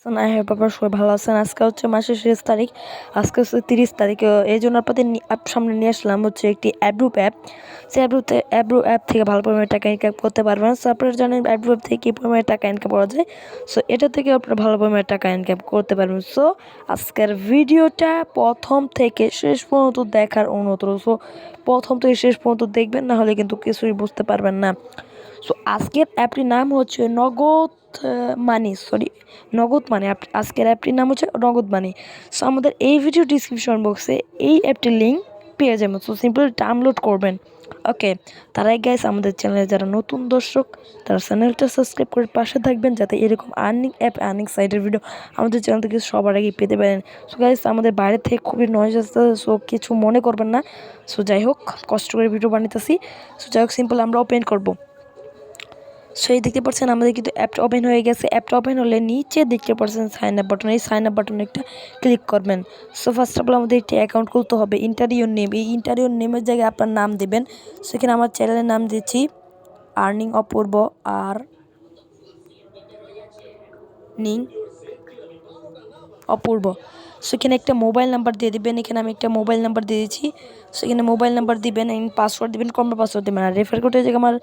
I hope আপনারা সবাই ভালো আছেন। আজকে হচ্ছে মাসের শেষ তারিখ, আজকে হচ্ছে 30 তারিখ। এই জন্য আপনাদের সামনে নিয়ে আসলাম হচ্ছে একটি অ্যাড্রুপ অ্যাপ। সেই অ্যাপ থেকে ভালো পরিমাণে টাকা ইনকাম করতে পারবেন। সো আপনারা জানেন অ্যাড্রুপ অ্যাপ থেকে কী পরিমাণে টাকা ইনকাম করা যায়। সো এটা থেকে আপনারা ভালো পরিমাণে টাকা ইনকাম করতে পারবেন। সো আজকের ভিডিওটা প্রথম থেকে শেষ পর্যন্ত দেখার অনুরোধ রইল। সো প্রথম থেকে শেষ পর্যন্ত দেখবেন, না হলে কিন্তু কিছুই বুঝতে পারবেন না। সো আজকের অ্যাপটির নাম হচ্ছে নগদ মানি। আজকের অ্যাপটির নাম হচ্ছে নগদ মানি। সো আমাদের এই ভিডিও ডিসক্রিপশন বক্সে এই অ্যাপটির লিঙ্ক পেয়ে যাবেন। সো সিম্পলি ডাউনলোড করবেন। ওকে, তারাই গাইস আমাদের চ্যানেলে যারা নতুন দর্শক তারা চ্যানেলটা সাবস্ক্রাইব করে পাশে থাকবেন, যাতে এরকম আর্নিং সাইটের ভিডিও আমাদের চ্যানেল থেকে সবার আগে পেতে পারেন। সো গাইস আমাদের বাইরে থেকে খুবই নয়েজ আসতে, সো কিছু মনে করবেন না। সো যাই হোক, কষ্ট করে ভিডিও বানাইতেছি। সো যাই হোক, সিম্পল আমরা ওপেন করবো। সেই দেখতে পাচ্ছেন আমাদের কিন্তু অ্যাপটা ওপেন হয়ে গেছে। অ্যাপটা ওপেন হলে নিচে দেখতে পাচ্ছেন সাইন আপ বাটন, এই সাইন আপ বাটনে একটা ক্লিক করবেন। সো ফার্স্ট অফ অল আমাদের একটি অ্যাকাউন্ট খুলতে হবে। ইন্টারভিউ নেম, এই ইন্টারভিউ নেমের জায়গায় আপনার নাম দেবেন। সেখানে আমার চ্যানেলের নাম দিচ্ছি আর্নিং অপূর্ব অপূর্ব। সেখানে একটা মোবাইল নাম্বার দিয়ে দিবেন। এখানে আমি একটা মোবাইল নাম্বার দিয়ে দিচ্ছি। সেখানে মোবাইল নাম্বার দিবেন, পাসওয়ার্ড দিবেন, কমন পাসওয়ার্ড দেবেন। আর রেফার কোডের জায়গায় আমার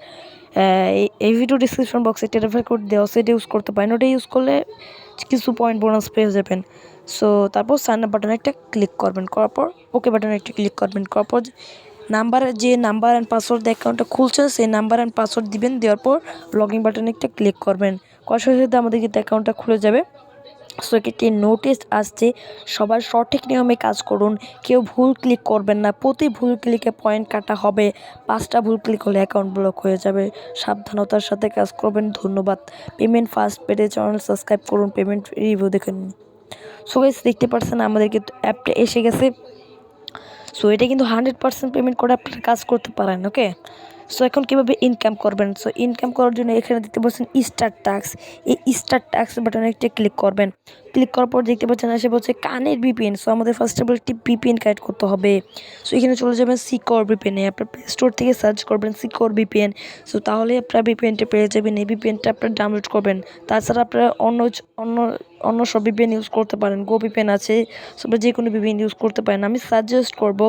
এই ভিডিও ডিসক্রিপশন বক্সে একটা রেফার কোড দেওয়া, সেটা ইউজ করতে পারেন। ওটা ইউজ করলে কিছু পয়েন্ট বোনাস পেয়ে যাবেন। সো তারপর সাইন আপ বাটনে একটা ক্লিক করবেন, করার পর ওকে বাটনে একটা ক্লিক করবেন, করার পর যে নাম্বার অ্যান্ড পাসওয়ার্ড দিয়ে অ্যাকাউন্টটা খুলছে সেই নাম্বার অ্যান্ড পাসওয়ার্ড দিবেন। দেওয়ার পর লগ ইন বাটনে একটা ক্লিক করবেন, করার সাথে আমাদের কিন্তু অ্যাকাউন্টটা খুলে যাবে। সো একটি নোটিশ আসছে, সবার সঠিক নিয়মে কাজ করুন, কেউ ভুল ক্লিক করবেন না, প্রতি ভুল ক্লিকে পয়েন্ট কাটা হবে, 5টা ভুল ক্লিক হলে অ্যাকাউন্ট ব্লক হয়ে যাবে, সাবধানতার সাথে কাজ করবেন। ধন্যবাদ। পেমেন্ট ফার্স্ট পেডে চ্যানেল সাবস্ক্রাইব করুন, পেমেন্ট রিভিউ দেখে নিন। সো গাইস দেখতে পাচ্ছেন আমাদের কিন্তু অ্যাপটা এসে গেছে। সো এটা কিন্তু 100% পেমেন্ট করে আপনারা কাজ করতে পারেন। ওকে, সো এখন কীভাবে ইনকাম করবেন? সো ইনকাম করার জন্য এখানে দেখতে পাচ্ছেন স্টার্ট টাস্ক, এই স্টার্ট টাস্ক বাটনে একটা ক্লিক করবেন। ক্লিক করার পর দেখতে পাচ্ছেন এসে বলছে কানের ভিপিএন। সো আমাদের ফার্স্ট অফ অল একটি ভিপিএন কানেক্ট করতে হবে। সো এখানে চলে যাবেন সিকিউর ভিপিএনে, আপনার প্লে স্টোর থেকে সার্চ করবেন সিকিউর ভিপিএন। সো তাহলে আপনারা ভিপিএনটা পেয়ে যাবেন। এই ভিপিএনটা আপনারা ডাউনলোড করবেন। তাছাড়া আপনারা অন্য অন্য সব ভিপিএন ইউজ করতে পারেন, গো ভিপিএন আছে, সো যে কোনো ভিপিএন ইউজ করতে পারেন। আমি সাজেস্ট করবো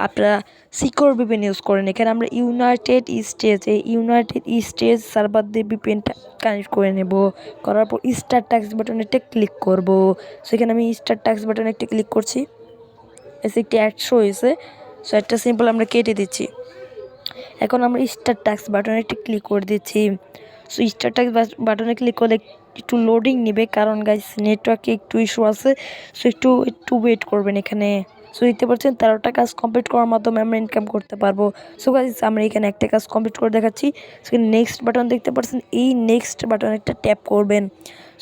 আপনারা সিকিউর ভিপিএন ইউজ করেন। এখানে আমরা এই ইউনাইটেড স্টেটস সার্ভার দিয়ে ভিপিএনটা কানেক্ট করে নেব। করার পর স্টার্ট টাস্ক বাটনে একটা ক্লিক করব। সেখানে আমি স্টার্ট টাস্ক বাটনে একটা ক্লিক করছি, এসে একটি অ্যাড শো হয়েছে। সো একটা সিম্পল আমরা কেটে দিচ্ছি। এখন আমরা স্টার্ট টাস্ক বাটনে একটা ক্লিক করে দিচ্ছি। সো স্টার্ট টাস্ক বাটনে ক্লিক করলে একটু লোডিং নেবে, কারণ গাইস নেটওয়ার্কে একটু ইস্যু আছে। সো একটু ওয়েট করবেন এখানে। সো দেখতে পাচ্ছেন 13টা কাজ কমপ্লিট করার মাধ্যমে আমরা ইনকাম করতে পারবো। সো গাইস আমরা এখানে একটা কাজ কমপ্লিট করে দেখাচ্ছি। সেখানে নেক্সট বাটন দেখতে পাচ্ছেন, এই নেক্সট বাটনে একটা ট্যাপ করবেন।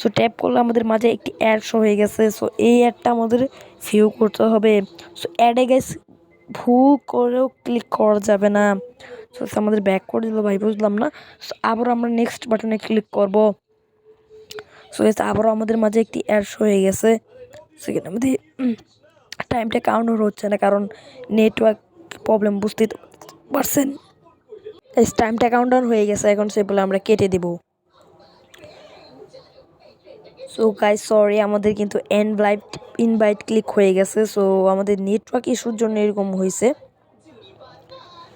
সো ট্যাপ করলে আমাদের মাঝে একটি অ্যাড শো হয়ে গেছে। সো এই অ্যাডটা আমাদের ভিউ করতে হবে। সো অ্যাডে গাইস ভুল করেও ক্লিক করা যাবে না। সো আমাদের ব্যাক করে দিল ভাই, বুঝলাম না। সো আবার আমরা নেক্সট বাটনে ক্লিক করব। সো আবারও আমাদের মাঝে একটি অ্যাড শো হয়ে গেছে। সেখানে আমাদের টাইমটা কাউন্ট হচ্ছে না, কারণ নেটওয়ার্ক প্রবলেম, বুঝতেই পারছেন। টাইমটা কাউন্ট ডাউন হয়ে গেছে, এখন সেগুলো আমরা কেটে দেব। সো গাইস সরি, আমাদের কিন্তু ইনভাইট ক্লিক হয়ে গেছে। সো আমাদের নেটওয়ার্ক ইস্যুর জন্য এরকম হয়েছে।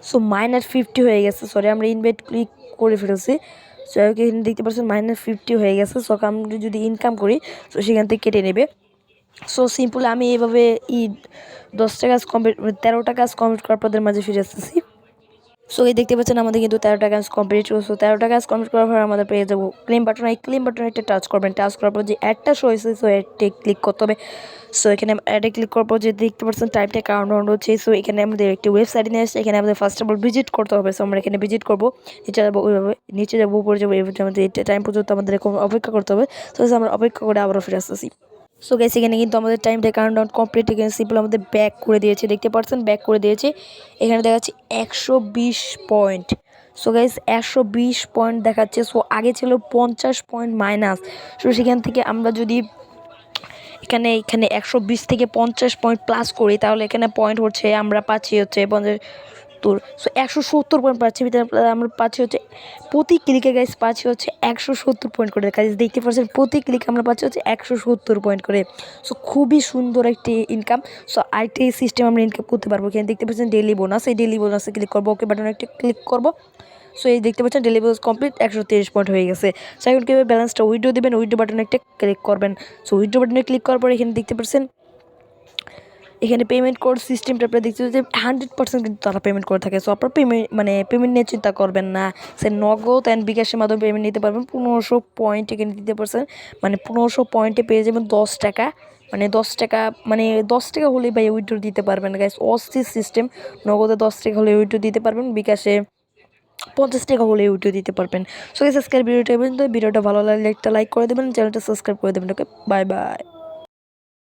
সো -50 হয়ে গেছে। সরি, আমরা ইনভাইট ক্লিক করে ফেলেছি। সো এখানে দেখতে পাচ্ছেন -50 হয়ে গেছে। সো আমরা যদি ইনকাম করি তো সেখান থেকে কেটে নেবে। সো সিম্পল আমি এইভাবে 10টা কাজ কমপ্লিট 13টা কাজ কমপ্লিট করার পর মাঝে ফিরে আসতেছি। সো এই দেখতে পাচ্ছেন আমাদের কিন্তু 13টা কাজ কমপ্লিট। সো 13টা কাজ কমপ্লিট করার পর আমাদের পেয়ে যাবো ক্লেম বাটন। এই ক্লেম বাটনে একটা টাচ করবেন। টাচ করার পর যে অ্যাডটা শো হয়েছে, সো অ্যাডে ক্লিক করতে হবে। সো এখানে অ্যাডে ক্লিক করার পর যে দেখতে পাচ্ছেন টাইমটা কাউন্ট ডাউন হচ্ছে। সো এখানে আমাদের একটি ওয়েবসাইট নিয়ে আসছে, এখানে আমাদের ফার্স্ট অফ অল ভিজিট করতে হবে। সো আমরা এখানে ভিজিট করবো, নিচে যাবো, ওইভাবে নিচে যাবো, উপরে যাবো, এইভাবে আমাদের এই টাইম পর্যন্ত আমাদের এরকম অপেক্ষা করতে হবে। তো আমরা অপেক্ষা করে আবারও ফিরে আসতেছি। সো গাইস এখানে কিন্তু আমাদের টাইমটা কাউন্ট ডাউন কমপ্লিট। এখানে সিম্পল আমাদের ব্যাক করে দিয়েছে, দেখতে পাচ্ছেন ব্যাক করে দিয়েছে। এখানে দেখাচ্ছে 120 পয়েন্ট। সো গাইস 120 পয়েন্ট দেখাচ্ছে। সো আগে ছিল 50 পয়েন্ট মাইনাস। সো সেখান থেকে আমরা যদি এখানে 120 থেকে 50 পয়েন্ট প্লাস করি, তাহলে এখানে পয়েন্ট হচ্ছে আমরা পাচ্ছি হচ্ছে 170। সো 170 পয়েন্ট পাচ্ছি, আমরা পাচ্ছি হচ্ছে প্রতি ক্লিকে গাইস পাচ্ছি হচ্ছে 170 পয়েন্ট করে। গাইস দেখতে পাচ্ছেন প্রতি ক্লিক আমরা পাচ্ছি হচ্ছে 170 পয়েন্ট করে। সো খুবই সুন্দর একটি ইনকাম। সো আরেকটি সিস্টেম আমরা ইনকাম করতে পারবো। এখানে দেখতে পাচ্ছেন ডেইলি বোনাস, এই ডেইলি বোনাসে ক্লিক করবো, ওকে বাটনে একটা ক্লিক করবো। সো এই দেখতে পাচ্ছেন ডেলি বোনাস কমপ্লিট 130 পয়েন্ট হয়ে গেছে। সো এখন কীভাবে ব্যালেন্সটা উইথড্র দেবেন, উইথড্র বাটনে একটা ক্লিক করবেন। সো উইথড্র বাটনে ক্লিক করার পর এখানে দেখতে পাচ্ছেন এখানে পেমেন্ট কোড সিস্টেমটা আপনারা দেখতে যে 100% কিন্তু তারা পেমেন্ট করে থাকে। সো আপনার পেমেন্ট নিয়ে চিন্তা করবেন না, সে নগদ অ্যান্ড বিকাশের মাধ্যমে পেমেন্ট নিতে পারবেন। 1500 পয়েন্ট এখানে দিতে পারছেন, মানে 1500 পয়েন্টে পেয়ে যাবেন 10 টাকা, মানে 10 টাকা, মানে 10 টাকা হলেই ভাই উইথড্র দিতে পারবেন গাইস। অস্থির সিস্টেম, নগদে 10 টাকা হলে উইথড্র দিতে পারবেন, বিকাশে 50 টাকা হলে উইথড্র দিতে পারবেন। সো গাইস আজকের ভিডিওটা ভালো লাগলে একটা লাইক করে দেবেন, চ্যানেলটা সাবস্ক্রাইব করে দেবেন। ওকে, বাই বাই।